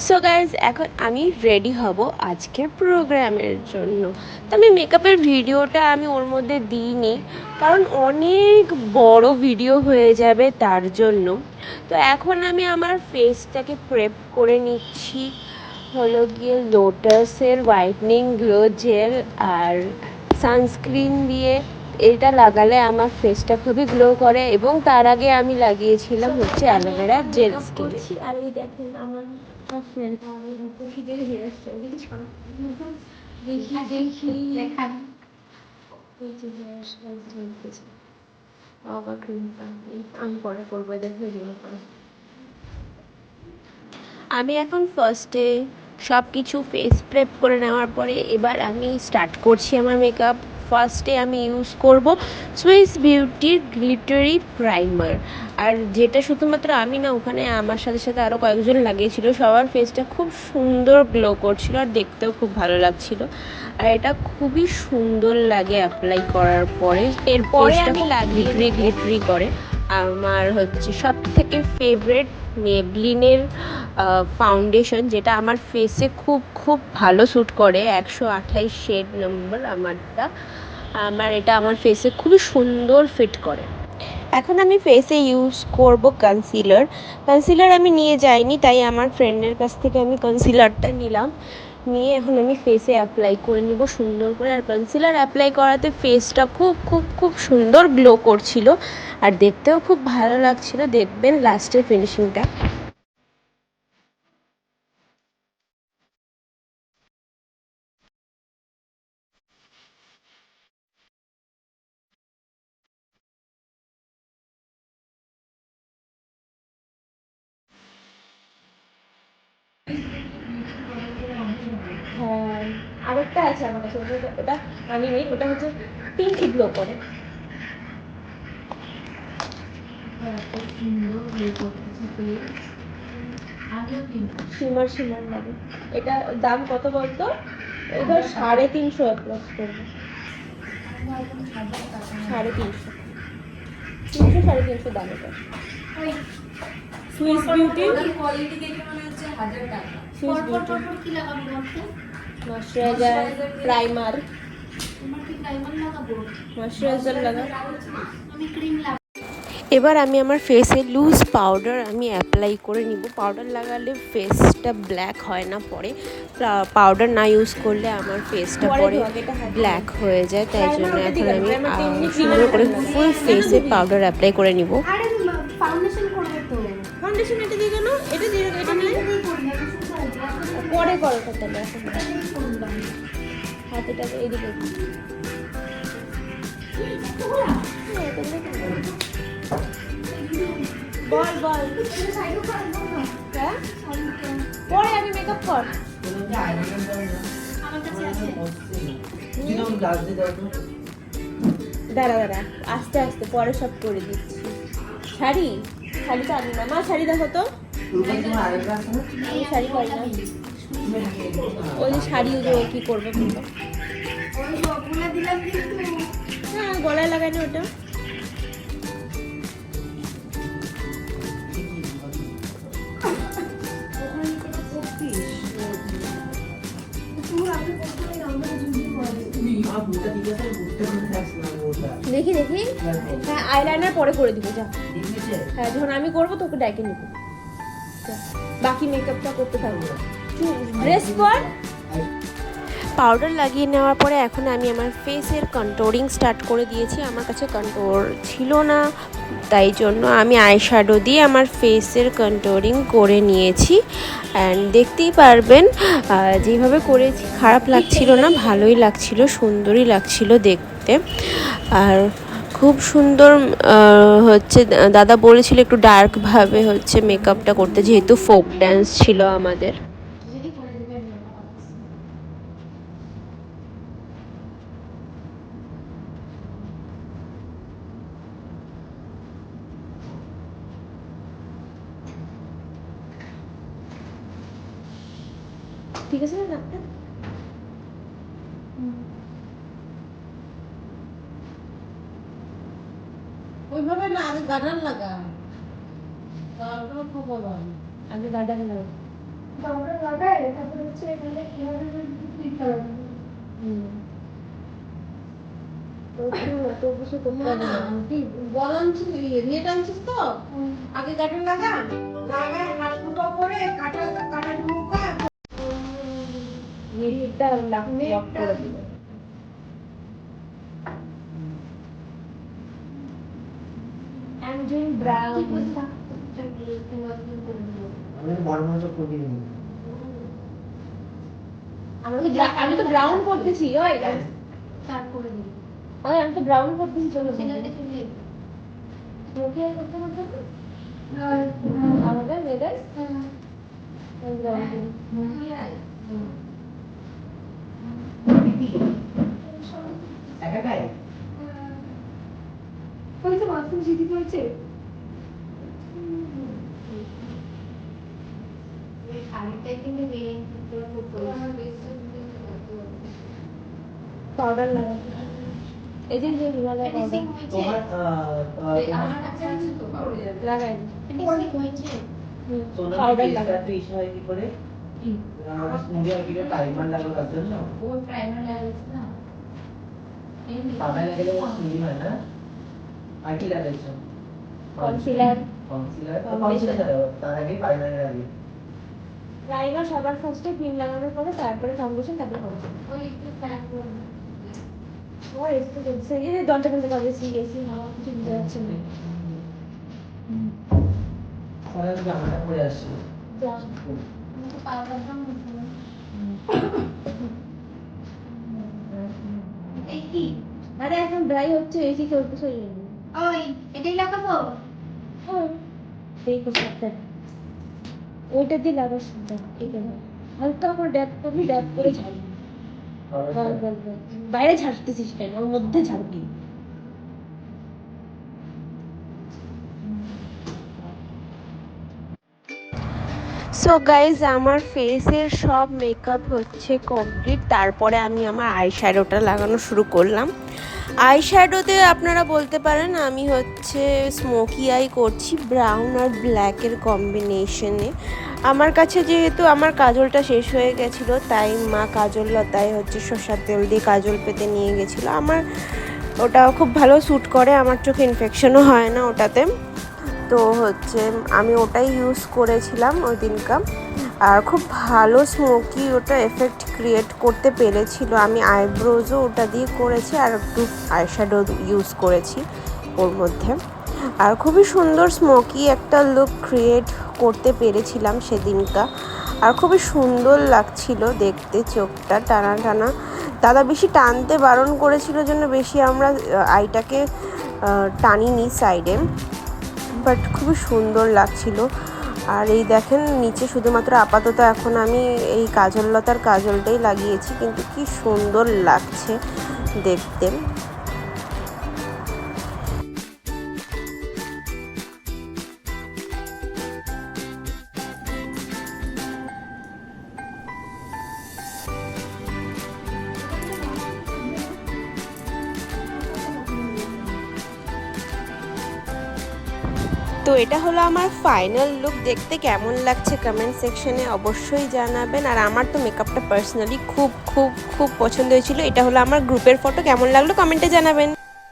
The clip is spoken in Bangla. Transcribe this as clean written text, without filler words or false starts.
সো গাইজ এখন আমি রেডি হব আজকের প্রোগ্রামের জন্য। তো আমি মেকআপের ভিডিওটা আমি ওর মধ্যে দিইনি, কারণ অনেক বড় ভিডিও হয়ে যাবে তার জন্য। তো এখন আমি আমার ফেসটাকে প্রেপ করে নিচ্ছি হলো গিয়ে লোটাসের হোয়াইটনিং গ্লো জেল আর সানস্ক্রিন দিয়ে। এটা লাগালে আমার ফেসটা খুবই গ্লো করে, এবং তার আগে আমি লাগিয়েছিলাম হচ্ছে অ্যালোভেরা জেল স্কিন। আর এই দেখেন আমার আমি এখন ফার্স্টে সব কিছু ফেস প্রেপ করে নেওয়ার পরে এবার আমি স্টার্ট করছি আমার মেকআপ। ফার্স্টে আমি ইউজ করব সুইস বিউটির গ্লিটারি প্রাইমার। আর যেটা শুধুমাত্র আমি না, ওখানে আমার সাথে সাথে আরও কয়েকজন লাগিয়েছিল, সবার ফেসটা খুব সুন্দর গ্লো করছিল আর দেখতেও খুব ভালো লাগছিল। আর এটা খুবই সুন্দর লাগে অ্যাপ্লাই করার পরে। এরপরে আমি গ্লিটারি করে আমার হচ্ছে সব থেকে ফেভারেট মেবলিনের ফাউন্ডেশন, যেটা আমার ফেসে খুব খুব ভালো স্যুট করে। 128 শেড নম্বর আমারটা। এটা আমার ফেসে খুবই সুন্দর ফিট করে। এখন আমি ফেসে ইউজ করব কনসিলার আমি নিয়ে যাইনি, তাই আমার ফ্রেন্ডের কাছ থেকে আমি কনসিলারটা নিলাম। নিয়ে এখন আমি ফেসে অ্যাপ্লাই করে নিব সুন্দর করে। আর কনসিলার অ্যাপ্লাই করাতে ফেসটা খুব খুব খুব সুন্দর গ্লো করছিল আর দেখতেও খুব ভালো লাগছিল। দেখবেন লাস্টের ফিনিশিংটা। হ্যাঁ, আরেকটা আছে আমার কাছে, ওটা আমি নেই, ওটা হচ্ছে পিঙ্ক গ্লো করে। শিমার শিমার লাগে। এটা দাম কত বলতো? এটা 350 অ্যাপ্রক্স পড়বে। 350, 300-350 দাম এটা। সুইস বিউটি কোয়ালিটি দেখে মনে হচ্ছে 1000 টাকা। সুইস বিউটি কি লাগাবো বলতে? Moisturiser, primer. তোমার কি প্রাইমার লাগাবো? ময়শ্চারাইজার লাগা। আমি ক্রিম লাগাবো। এবার আমি আমার ফেসে লুজ পাউডার আমি অ্যাপ্লাই করে নিব। পাউডার লাগালে ফেসটা ব্ল্যাক হয় না পরে। পাউডার না ইউজ করলে আমার ফেসটা পরে ব্ল্যাক হয়ে যায়, তাই জন্য এখন আমি সুন্দর করে ফুল ফেসে পাউডার অ্যাপ্লাই করে নিব। ফাউন্ডেশন করবে তো। ফাউন্ডেশন এটা দিয়ে কেন? এটা দিয়ে এটা নিয়ে পরে করো তাহলে। হাতেটাকে এইদিকে বল বল। হ্যাঁ, পরে আমি মেকআপ কর। দাঁড়া দাঁড়া, আস্তে আস্তে পরে সব করে দিচ্ছি। শাড়িটা আনি না। মা শাড়ি দেখো তো। আমি শাড়ি পাই না। ওই যে শাড়ি ও কি করবে বলতো? হ্যাঁ, গলায় লাগাই না ওটা। দেখি দেখি। হ্যাঁ, আইলাইনার পরে করে দিব। যা। হ্যাঁ, যখন আমি করবো তোকে ডাইকে নিব। বাকি মেকআপটা করতে থাকবো। ড্রেস পর। পাউডার লাগিয়ে নেওয়ার পরে এখন আমি আমার ফেসের কন্ট্রোলিং স্টার্ট করে দিয়েছি। আমার কাছে কন্ট্রোল ছিল না, তাই জন্য আমি আইশ্যাডো দিয়ে আমার ফেসের কন্ট্রোলিং করে নিয়েছি। অ্যান্ড দেখতেই পারবেন যেভাবে করেছি খারাপ লাগছিল না, ভালোই লাগছিল, সুন্দরই লাগছিল দেখতে। আর খুব সুন্দর হচ্ছে দাদা বলেছিল একটু ডার্কভাবে হচ্ছে মেকআপটা করতে, যেহেতু ফোক ড্যান্স ছিল আমাদের। ঠিক আছে না নাকটা? ওইভাবে না, আগে গার্ডার লাগা। আগে গার্ডার লাগা। পাউডার লাগায় তারপর হচ্ছে এখানে কিভাবে ক্লিক করা তো কিছু করতে হবে না। বল আনছিস নেট আনছিস তো আগে কাটা লাগা লাগায় হাত ফুটো করে কাটা কাটা ঢুকা নেটটা লক করে দিবে। I'm doing brown. আমি বড় মতো করিনি। আমি তো ব্রাউন করতেছি ওই স্টার্ট করে দিই ওই আমি তো ব্রাউন করতেছি চলো ছেলেটা চলে ওকে করতে করতে আমাদের মেয়েদের একাটাই হয়তো মাথুম জিদি করেছে আরেকটা কিন্তু বেরিয়ে পাউডার লাগাবো এই যে হিমালয় পাউডার তোমার আমার কাছে আছে তো লাগাই হয়েছে পাউডার সোনার লাগাই তো ইচ্ছা হয় কি করে মুভি আর ভিডিও টাইমার লাগলো তার জন্য ও প্রাইমার লাগাইছে না পাবে লাগলে মুভি হয় না আর কি লাগাইছো কনসিলার কনসিলার তার আগে প্রাইমার লাগে প্রাইমার সবার ফার্স্টে ক্রিম লাগানোর পরে তারপরে ফাউন্ডেশন তারপরে ফাউন্ডেশন ওই একটু প্যাক করে আমার একটু করছে এই যে দরজা খুলতে পারবে এসি হাওয়া কিছু বুঝতে যাচ্ছে না সারা জামাটা পরে আসছে যা আমাকে পাউডার দাও এই কি আরে এখন ড্রাই হচ্ছে এসি চলতেছে ওই জন্য ওই এটাই লাগাবো এই করতে ওইটা দিয়ে লাগাস ঠিক আছে হালকা করে ড্যাপ করে ঝাড়বি বাইরে ঝাড়তেছিস কেন ওর মধ্যে ঝাড়বি সো গাইজ আমার ফেসের সব মেকআপ হচ্ছে কমপ্লিট তারপরে আমি আমার আইশ্যাডোটা লাগানো শুরু করলাম আইশ্যাডোতে আপনারা বলতে পারেন আমি হচ্ছে স্মোকি আই করছি ব্রাউন আর ব্ল্যাকের কম্বিনেশনে আমার কাছে যেহেতু আমার কাজলটা শেষ হয়ে গেছিলো তাই মা কাজল লতায় হচ্ছে সর্ষের তেল দিয়ে কাজল পেতে নিয়ে গেছিলো আমার ওটা খুব ভালো স্যুট করে আমার চোখে ইনফেকশনও হয় না ওটাতে তো হচ্ছে আমি ওটাই ইউজ করেছিলাম ওই দিনকা আর খুব ভালো স্মোকি ওটা এফেক্ট ক্রিয়েট করতে পেরেছিল আমি আইব্রোজও ওটা দিয়ে করেছি আর একটু আইশ্যাডো ইউজ করেছি ওর মধ্যে আর খুবই সুন্দর স্মোকি একটা লুক ক্রিয়েট করতে পেরেছিলাম সেদিনকা আর খুবই সুন্দর লাগছিল দেখতে চোখটা টানা টানা দাদা বেশি টানতে বারণ করেছিল জন্য বেশি আমরা আইটাকে টানিনি সাইডে বাট খুবই সুন্দর লাগছিল আর এই দেখেন নিচে শুধুমাত্র আপাতত এখন আমি এই কাজল লতার কাজলটাই লাগিয়েছি কিন্তু কি সুন্দর লাগছে দেখতে তো এটা হলো আমার ফাইনাল লুক দেখতে কেমন লাগছে কমেন্ট সেকশনে অবশ্যই জানাবেন আর আমার তো মেকআপটা পার্সোনালি খুব খুব খুব পছন্দ হয়েছিল এটা হলো আমার গ্রুপের ফটো কেমন লাগলো কমেন্টে জানাবেন